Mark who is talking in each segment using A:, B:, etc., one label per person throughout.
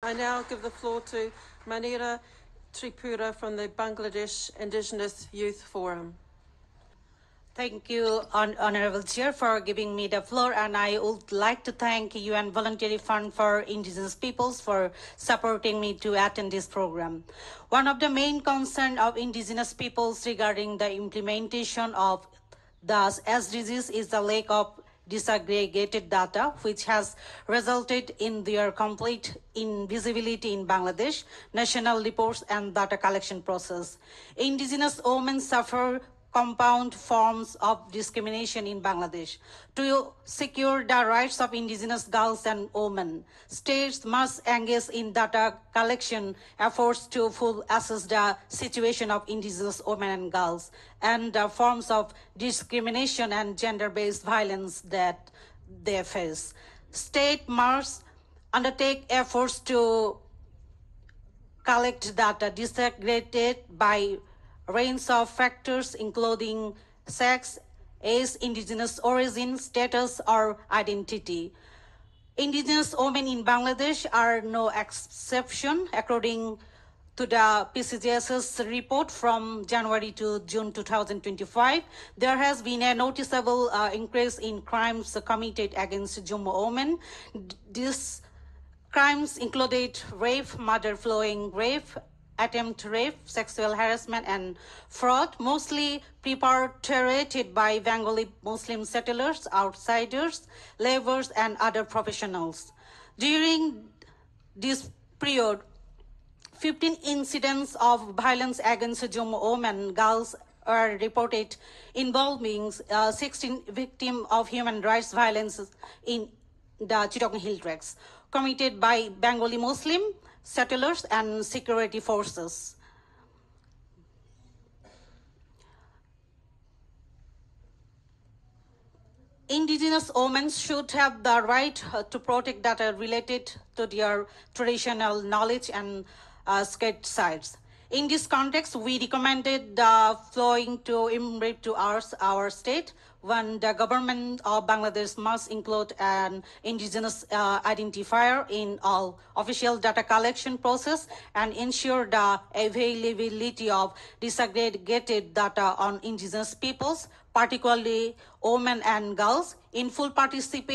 A: I now give the floor to Manira Tripura from the Bangladesh Indigenous Youth Forum.
B: Thank you, Honorable Chair, for giving me the floor, and I would like to thank UN Voluntary Fund for Indigenous Peoples for supporting me to attend this program. One of the main concerns of Indigenous peoples regarding the implementation of the SDGs is the lack of disaggregated data, which has resulted in their complete invisibility in Bangladesh, national reports and data collection process. Indigenous women suffer compound forms of discrimination in Bangladesh. To secure the rights of indigenous girls and women, states must engage in data collection efforts to fully assess the situation of indigenous women and girls and the forms of discrimination and gender-based violence that they face. State must undertake efforts to collect data disaggregated by range of factors including sex, age, indigenous origin, status, or identity. Indigenous women in Bangladesh are no exception. According to the PCGS's report from January to June 2025, there has been a noticeable increase in crimes committed against Jummo women. These crimes included rape, murder-following rape, attempt rape, sexual harassment, and fraud, mostly perpetrated by Bengali Muslim settlers, outsiders, laborers, and other professionals. During this period, 15 incidents of violence against Jummo women and girls are reported involving 16 victims of human rights violence in the Chittagong Hill Tracts, committed by Bengali Muslim settlers and security forces. Indigenous women should have the right to protect data related to their traditional knowledge and sacred sites. In this context, we recommended the following to improve to our state. One, the government of Bangladesh must include an indigenous identifier in all official data collection process and ensure the availability of disaggregated data on indigenous peoples, particularly women and girls, in full partnership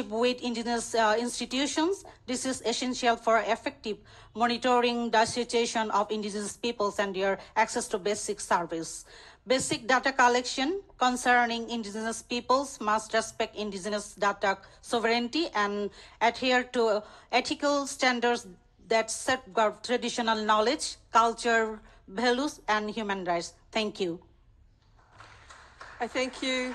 B: with indigenous institutions. This is essential for effective monitoring the situation of indigenous peoples and their access to basic service. Basic data collection concerning indigenous peoples must respect indigenous data sovereignty and adhere to ethical standards that safeguard traditional knowledge, culture, values, and human rights. Thank you.
A: I thank you.